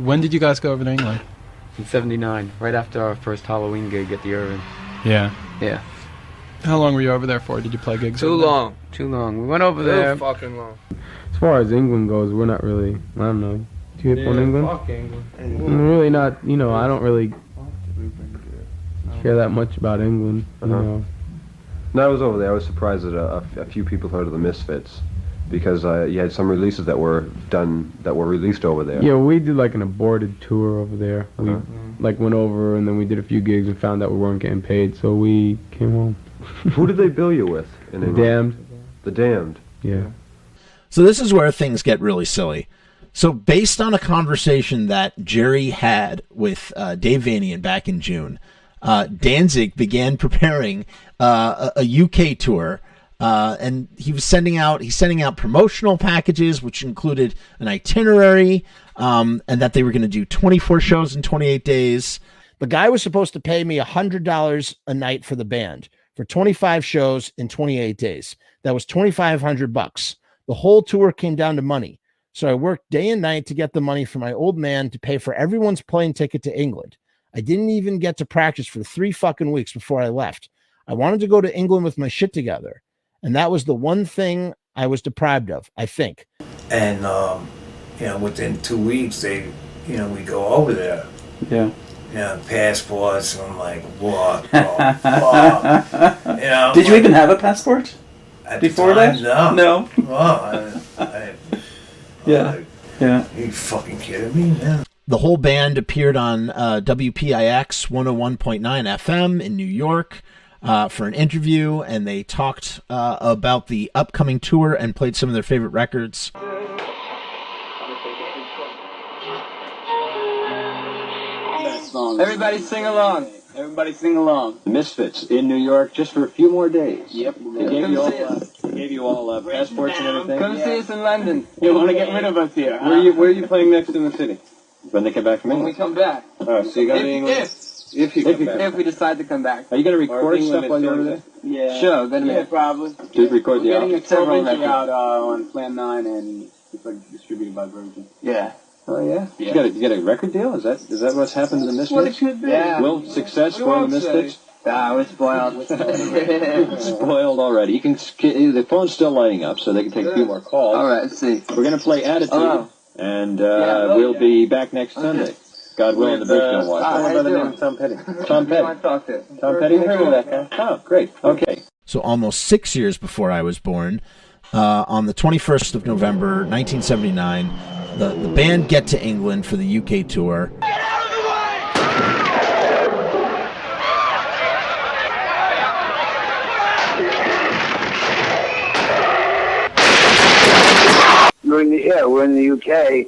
When did you guys go over to England? In '79, right after our first Halloween gig at the Irving. Yeah. Yeah. How long were you over there for? Did you play gigs? Too long. Too long. We went over there. Too fucking long. As far as England goes, we're not really, I don't know. Do you hip on England? Fuck England. I'm really not, you know, I don't really care that much about England, you know. No, I was over there. I was surprised that a few people heard of the Misfits, because you had some releases that were released over there. Yeah, we did like an aborted tour over there. We like went over and then we did a few gigs and found out we weren't getting paid, so we came home. Who did they bill you with in The England? Damned. The Damned. Yeah. So this is where things get really silly. So based on a conversation that Jerry had with Dave Vanian back in June, Danzig began preparing a UK tour, and he's sending out promotional packages, which included an itinerary, and that they were going to do 24 shows in 28 days. The guy was supposed to pay me $100 a night for the band for 25 shows in 28 days. That was $2,500. The whole tour came down to money. So I worked day and night to get the money for my old man to pay for everyone's plane ticket to England. I didn't even get to practice for 3 fucking weeks before I left. I wanted to go to England with my shit together. And that was the one thing I was deprived of, I think. And, you know, within 2 weeks, we go over there. Yeah. You know, passports, and I'm like, what the fuck? You know, Did you even have a passport before that? No. No. Well, Yeah. Yeah. Are you fucking kidding me, man? The whole band appeared on WPIX 101.9 FM in New York for an interview, and they talked about the upcoming tour and played some of their favorite records. Everybody sing along. Everybody sing along. The Misfits in New York just for a few more days. Yep. They gave you all passports and everything. Come see us in London. You want to get rid of us here. Where are you playing next in the city? When they come back from England? When we come back. Oh, so you got to England? If you come back. If we decide to come back. Are you going to record stuff while you're over there? Yeah. Sure. Probably. Just record the album. We're getting several records out on Plan 9 and it's like distributed by Virgin. Yeah. Oh yeah. You got a record deal? Is that what's happened to the Misfits? What it could be. Yeah. Will success for the Misfits? We're spoiled. Spoiled already. You can. The phone's still lighting up, so they can take a few more calls. All right. Let's see. We're gonna play Attitude, and we'll be back next Sunday. God willing, the bridge don't watch. By the name of Tom Petty. Tom Petty. I talk to Tom Petty. Heard of that guy? Oh, great. Okay. So almost 6 years before I was born, on the 21st of November, 1979, the band get to England for the UK tour. Get out of the way! We're in the UK.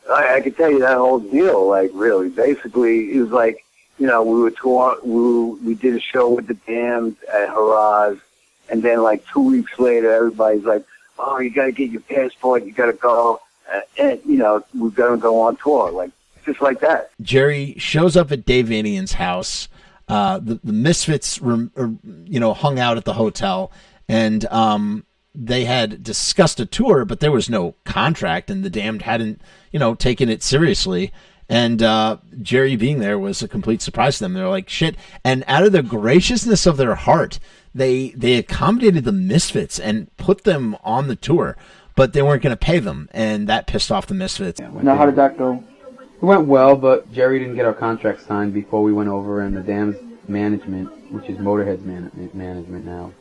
I could tell you that whole deal, like, really. Basically, it was like, you know, we were touring, we did a show with the Damned at Haraz, and then, like, 2 weeks later, everybody's like, oh, you got to get your passport, you got to go, and, you know, we've got to go on tour, like, just like that. Jerry shows up at Dave Vanian's house. The Misfits, hung out at the hotel, and they had discussed a tour, but there was no contract, and the Damned hadn't, taken it seriously. And Jerry being there was a complete surprise to them. They're like, shit. And out of the graciousness of their heart, they accommodated the Misfits and put them on the tour, but they weren't going to pay them, and that pissed off the Misfits. Now, how did that go? It went well, but Jerry didn't get our contract signed before we went over, and the Damned's management, which is Motorhead's management now,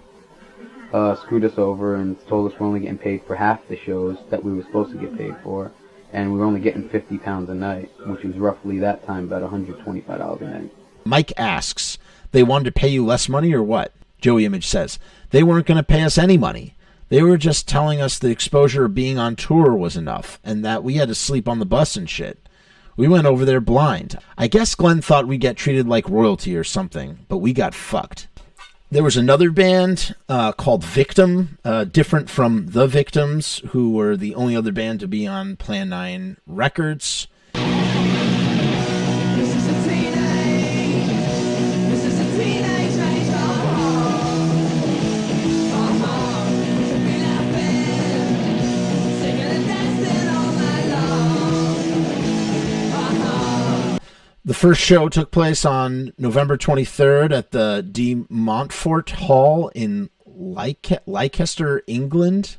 screwed us over and told us we're only getting paid for half the shows that we were supposed to get paid for, and we were only getting £50 a night, which was roughly that time about $125 a night. Mike asks, they wanted to pay you less money or what? Joey Image says, they weren't going to pay us any money. They were just telling us the exposure of being on tour was enough, and that we had to sleep on the bus and shit. We went over there blind. I guess Glenn thought we'd get treated like royalty or something, but we got fucked. There was another band called Victim, different from The Victims, who were the only other band to be on Plan 9 Records. The first show took place on November 23rd at the De Montfort Hall in Leicester, England.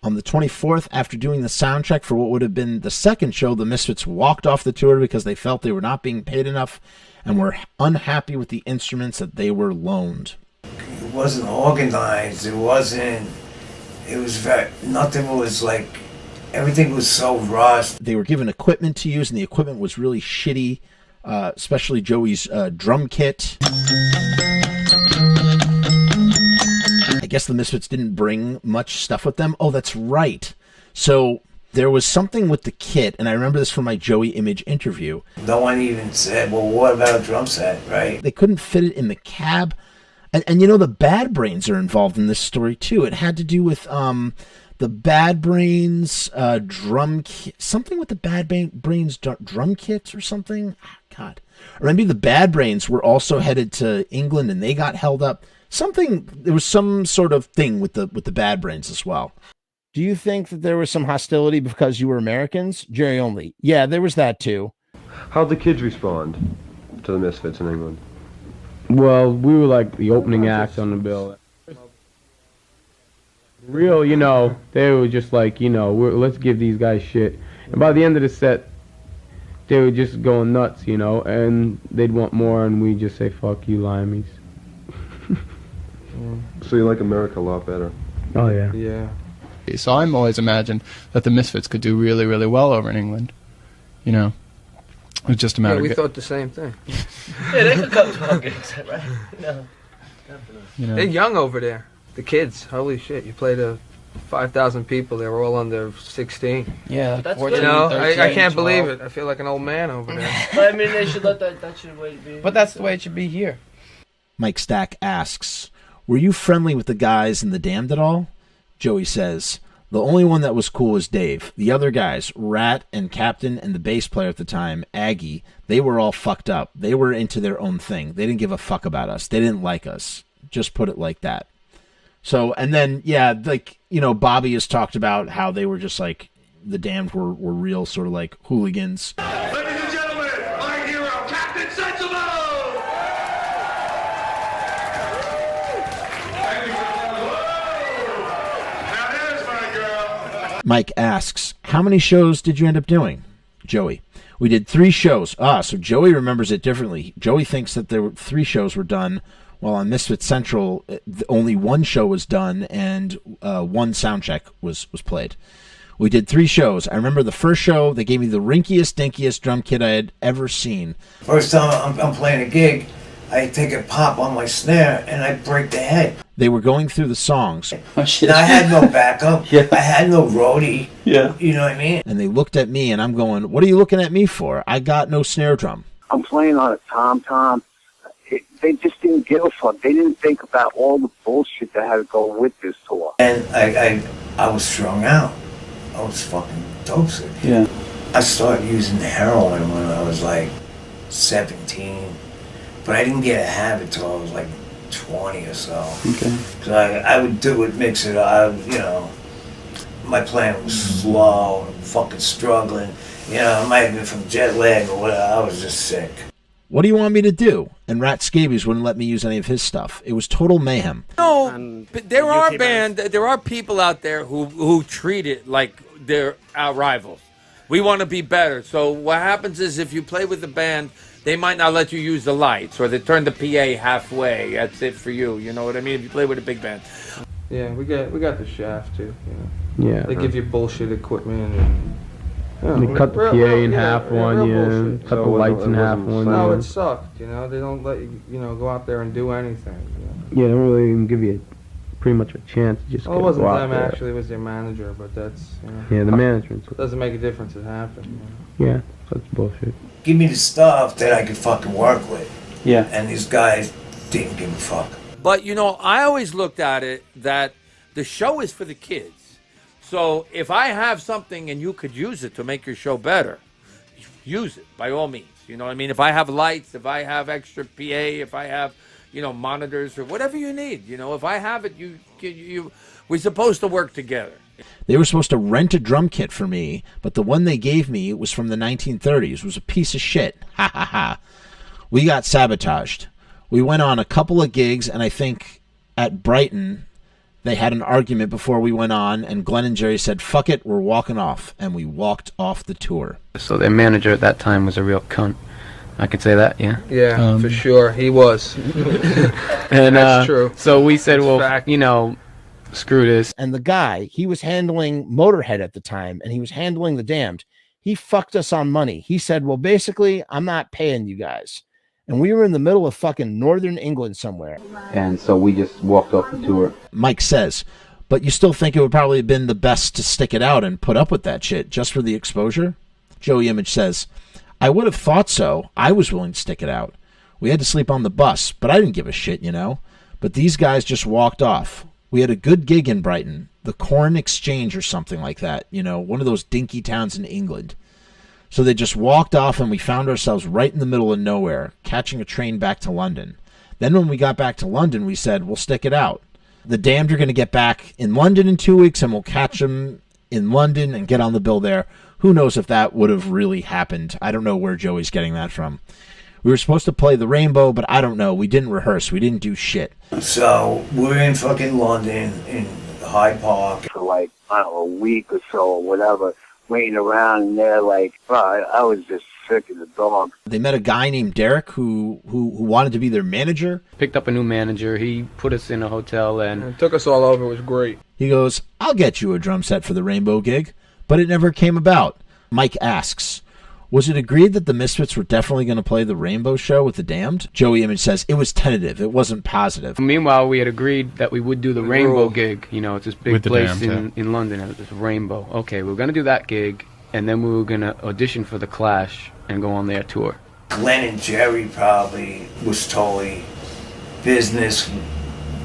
On the 24th, after doing the sound check for what would have been the second show, the Misfits walked off the tour because they felt they were not being paid enough and were unhappy with the instruments that they were loaned. It wasn't organized. It was nothing was like, everything was so rushed. They were given equipment to use, and the equipment was really shitty, especially Joey's drum kit. I guess the Misfits didn't bring much stuff with them. Oh, that's right. So there was something with the kit, and I remember this from my Joey Image interview. No one even said, well, what about a drum set, right? They couldn't fit it in the cab. And you know, the Bad Brains are involved in this story, too. It had to do with the Bad Brains drum kit. Something with the Bad Brains drum kits or something. God. Or maybe the Bad Brains were also headed to England, and they got held up. There was some sort of thing with the Bad Brains as well. Do you think that there was some hostility because you were Americans? Jerry only. Yeah, there was that too. How'd the kids respond to the Misfits in England? Well, we were like the opening act on the bill. Real, you know, they were just like, you know, let's give these guys shit. And by the end of the set, they were just going nuts, you know, and they'd want more, and we just say, fuck you, limeys. So you like America a lot better. Oh, yeah. Yeah. So I'm always imagined that the Misfits could do really, really well over in England. You know, it was just a matter we of... thought the same thing. Yeah, they could come to our gigs, right? No, definitely. You know. They're young over there. The kids, holy shit. You played to 5,000 people. They were all under 16. Yeah, that's 14, good. You know, 13, I can't 12. Believe it. I feel like an old man over there. But I mean, they should let that should be. But that's the way it should be here. Mike Stack asks, were you friendly with the guys in the Damned at all? Joey says, the only one that was cool was Dave. The other guys, Rat and Captain and the bass player at the time, Aggie, they were all fucked up. They were into their own thing. They didn't give a fuck about us. They didn't like us. Just put it like that. So, and then, yeah, like, you know, Bobby has talked about how they were just like, the Damned were real sort of like hooligans. Ladies and gentlemen, my hero, Captain Sensible! Mike asks, how many shows did you end up doing? Joey, we did 3 shows. So Joey remembers it differently. Joey thinks that there were 3 shows were done, while on Misfits Central, only 1 show was done and 1 sound check was played. We did 3 shows. I remember the first show, they gave me the rinkiest, dinkiest drum kit I had ever seen. First time I'm playing a gig, I take a pop on my snare and I break the head. They were going through the songs. Oh, shit. And I had no backup. Yeah. I had no roadie. Yeah. You know what I mean? And they looked at me and I'm going, what are you looking at me for? I got no snare drum. I'm playing on a tom-tom. They just didn't give a fuck. They didn't think about all the bullshit that had to go with this tour. And I was strung out. I was fucking dope sick. Yeah. I started using heroin when I was like 17. But I didn't get a habit till I was like 20 or so. Okay. Cause I would do it, mix it up, you know. My plan was slow, fucking struggling. You know, I might have been from jet lag or whatever. I was just sick. What do you want me to do? And Rat Scabies wouldn't let me use any of his stuff. It was total mayhem. No, but there are people out there who treat it like they're our rivals. We want to be better. So what happens is if you play with the band, they might not let you use the lights, or they turn the PA halfway. That's it for you. You know what I mean? If you play with a big band. Yeah, we got the shaft too. You know? Yeah. They give you bullshit equipment and. They cut the PA in half one year, cut the lights in half one year. No, it sucked, you know. They don't let you, go out there and do anything. Yeah, they don't really even give you pretty much a chance to just it wasn't them, there. actually. It was their manager, but that's, Yeah, the management. It doesn't make a difference. It happened. Yeah, that's bullshit. Give me the stuff that I could fucking work with. Yeah. And these guys didn't give a fuck. But, I always looked at it that the show is for the kids. So if I have something and you could use it to make your show better, use it by all means. You know what I mean? If I have lights, if I have extra PA, if I have, monitors or whatever you need, if I have it, we're supposed to work together. They were supposed to rent a drum kit for me, but the one they gave me was from the 1930s. It was a piece of shit. Ha ha ha. We got sabotaged. We went on a couple of gigs, and I think at Brighton they had an argument before we went on, and Glenn and Jerry said, fuck it, we're walking off, and we walked off the tour. So their manager at that time was a real cunt. I could say that, yeah? Yeah, for sure. He was. And That's true. So we said, It's well, fact. you know, screw this. And the guy, he was handling Motorhead at the time, and he was handling the Damned. He fucked us on money. He said, well, basically, I'm not paying you guys. And we were in the middle of fucking northern England somewhere. And so we just walked off the tour. Mike says, but you still think it would probably have been the best to stick it out and put up with that shit just for the exposure? Joey Image says, I would have thought so. I was willing to stick it out. We had to sleep on the bus, but I didn't give a shit, you know? But these guys just walked off. We had a good gig in Brighton, the Corn Exchange or something like that, you know, one of those dinky towns in England. So they just walked off, and we found ourselves right in the middle of nowhere, catching a train back to London. Then when we got back to London, we said, we'll stick it out. The Damned are going to get back in London in 2 weeks, and we'll catch them in London and get on the bill there. Who knows if that would have really happened. I don't know where Joey's getting that from. We were supposed to play the Rainbow, but I don't know. We didn't rehearse. We didn't do shit. So we're in fucking London, in Hyde Park. For like, I don't know, a week or so or whatever, waiting around, and they're like, I was just sick of the dog. They met a guy named Derek who wanted to be their manager. Picked up a new manager. He put us in a hotel and It took us all over. It was great. He goes, I'll get you a drum set for the Rainbow gig, but it never came about. Mike asks, was it agreed that the Misfits were definitely going to play the Rainbow show with the Damned? Joey Image says, it was tentative. It wasn't positive. Meanwhile, we had agreed that we would do the Rainbow ruled. gig. You know, it's this big With the place Damned, in London. It was this Rainbow. Okay, we were going to do that gig, and then we were going to audition for The Clash and go on their tour. Glenn and Jerry probably was totally business.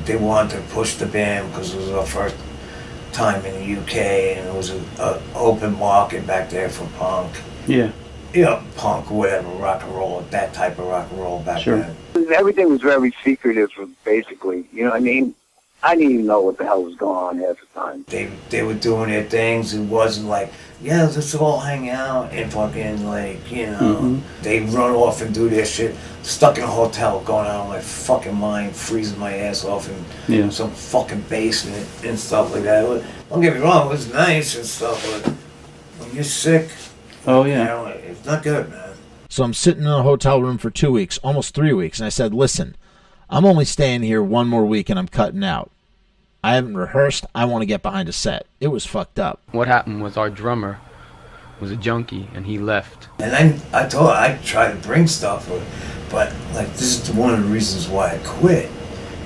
They wanted to push the band because it was our first time in the UK, and it was an open market back there for punk. Yeah. You know, punk, whatever, rock and roll, that type of rock and roll back then. Everything was very secretive, basically. You know what I mean? I didn't even know what the hell was going on half the time. They were doing their things. It wasn't like, yeah, let's all hang out and fucking, like, you know, they run off and do their shit, stuck in a hotel, going out of my fucking mind, freezing my ass off in some fucking basement and stuff like that. Don't get me wrong, it was nice and stuff, but when you're sick, oh you know, it's not good, man. So I'm sitting in a hotel room for 2 weeks, almost 3 weeks, and I said, listen, I'm only staying here one more week and I'm cutting out. I haven't rehearsed. I want to get behind a set. It was fucked up. What happened was our drummer was a junkie, and he left. And then I tried to bring stuff, but like, this is one of the reasons why I quit.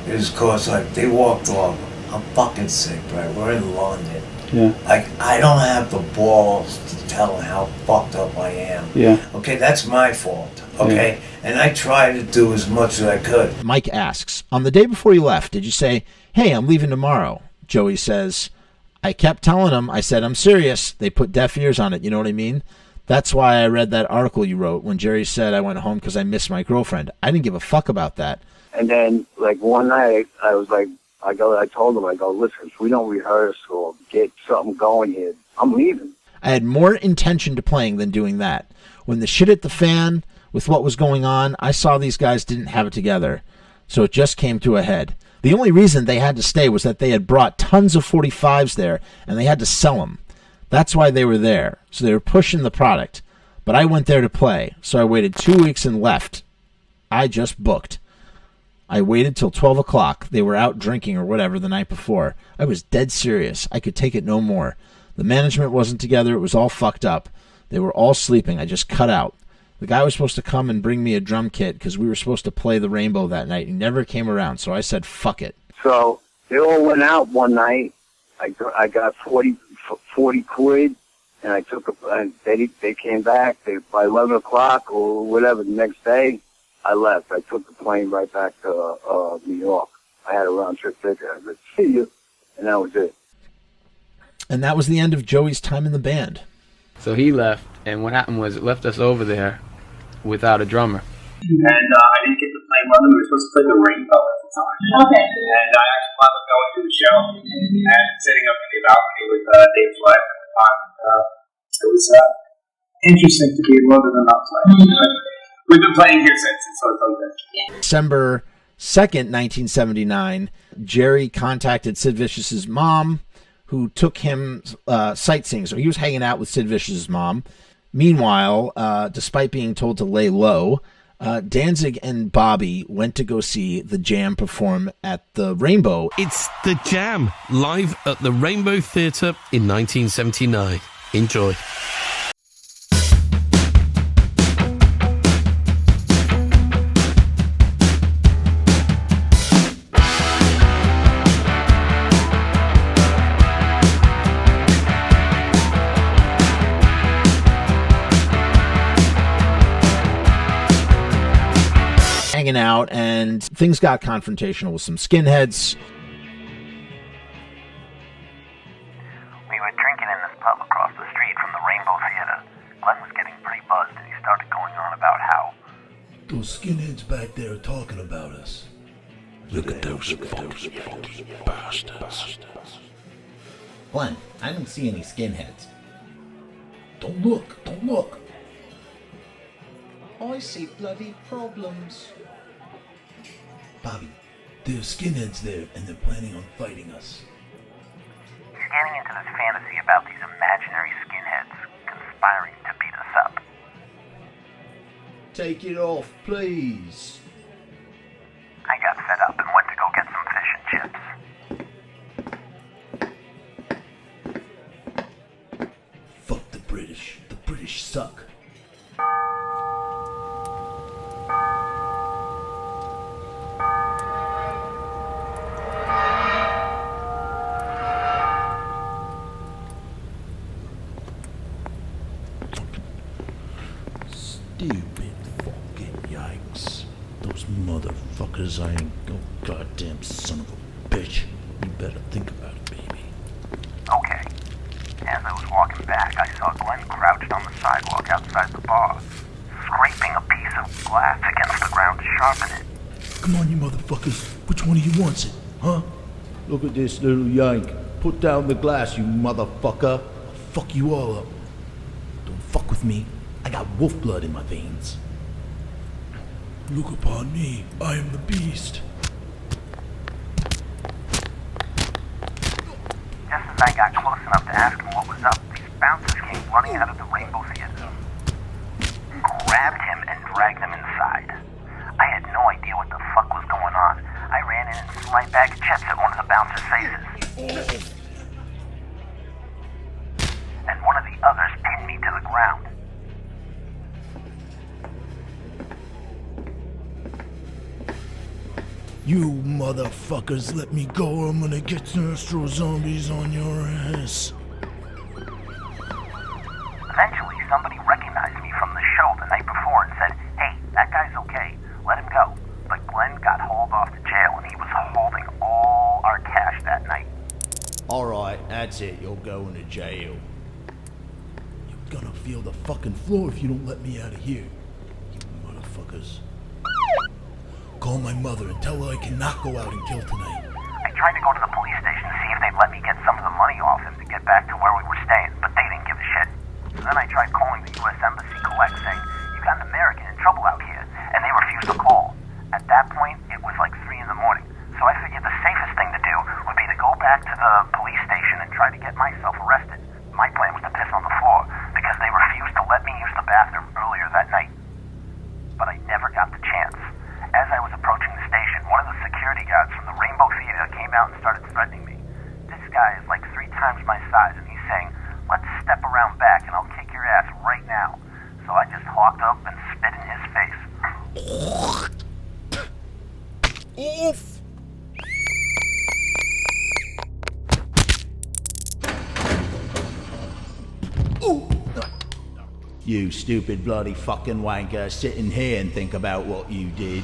Is because, like, they walked off. I'm fucking sick, right? We're in London. Yeah. Like, I don't have the balls to tell them how fucked up I am. Yeah. Okay, that's my fault. Okay? Yeah. And I tried to do as much as I could. Mike asks, on the day before you left, did you say, hey, I'm leaving tomorrow? Joey says, I kept telling them, I said, I'm serious. They put deaf ears on it, you know what I mean? That's why I read that article you wrote when Jerry said I went home because I missed my girlfriend. I didn't give a fuck about that. And then, like, one night, I was like, I told him, listen, if we don't rehearse or get something going here, I'm leaving. I had more intention to playing than doing that. When the shit hit the fan with what was going on, I saw these guys didn't have it together. So it just came to a head. The only reason they had to stay was that they had brought tons of 45s there, and they had to sell them. That's why they were there. So they were pushing the product. But I went there to play, so I waited 2 weeks and left. I just booked. I waited till 12 o'clock. They were out drinking or whatever the night before. I was dead serious. I could take it no more. The management wasn't together. It was all fucked up. They were all sleeping. I just cut out. The guy was supposed to come and bring me a drum kit because we were supposed to play the Rainbow that night. He never came around, so I said, fuck it. So they all went out one night. I got 40 quid, and I took they came back. By 11 o'clock or whatever the next day, I left. I took the plane right back to New York. I had a round trip ticket. I said, see you, and that was it. And that was the end of Joey's time in the band. So he left, and what happened was it left us over there without a drummer. And I didn't get to play London. We were supposed to play the Rainbow at the time. Okay. And I actually wound up going to the show and sitting up in the balcony with Dave's wife at the time. It was interesting to be more than enough. We've been playing here since, and so it's all good. December 2nd, 1979, Jerry contacted Sid Vicious's mom, who took him sightseeing. So he was hanging out with Sid Vicious's mom. Meanwhile, despite being told to lay low, Danzig and Bobby went to go see the Jam perform at the Rainbow. It's the Jam, live at the Rainbow Theatre in 1979. Enjoy. Hanging out, and things got confrontational with some skinheads. We were drinking in this pub across the street from the Rainbow Theatre. Glenn was getting pretty buzzed, and he started going on about how those skinheads back there are talking about us. Look at those fucking bastards. Glenn, I don't see any skinheads. Don't look. I see bloody problems. Bobby, there's skinheads there, and they're planning on fighting us. he's getting into this fantasy about these imaginary skinheads conspiring to beat us up. Take it off, please. I got fed up and went to go get some fish and chips. Fuck the British. The British suck. Stupid fucking yikes. Those motherfuckers, I ain't no goddamn son of a bitch. You better think about it, baby. Okay. As I was walking back, I saw Glenn crouched on the sidewalk outside the bar, scraping a piece of glass against the ground to sharpen it. Come on, you motherfuckers. Which one of you wants it, huh? Look at this little yank. Put down the glass, you motherfucker. I'll fuck you all up. Don't fuck with me. I got wolf blood in my veins. Look upon me. I am the beast. Just as I got close enough to ask him what was up, these bouncers came running out of the Rainbow Theatre, grabbed him and dragged him inside. I had no idea what the fuck was going on. I ran in and threw my bag of chips at one of the bouncers' faces. And one of the others pinned me to the ground. You motherfuckers, let me go or I'm gonna get Astro Zombies on your ass. Eventually, somebody recognized me from the show the night before and said, "Hey, that guy's okay. Let him go." But Glenn got hauled off to jail and he was holding all our cash that night. Alright, that's it. You're going to jail. You're gonna feel the fucking floor if you don't let me out of here. You motherfuckers. Call my mother and tell her I cannot go out and kill tonight. I tried to go to the police station to see if they'd let me get some of the money off him to get back to where we were staying, but they didn't give a shit. So then I tried calling the U.S. Embassy Collect saying, "You got an American in trouble out here," and they refused to call. At that point, it was like 3 in the morning, so I figured the safest thing to do would be to go back to the police station and try to get myself arrested. My plan was to piss on the floor, because they refused to let me use the bathroom earlier that night. But I never got the chance. As I was approaching the station, one of the security guards from the Rainbow Theatre came out and started threatening me. This guy is like 3 times my size, and he's saying, "Let's step around back and I'll kick your ass right now." So I just hawked up and spit in his face. Oof! Ooh. You stupid bloody fucking wanker, sit in here and think about what you did.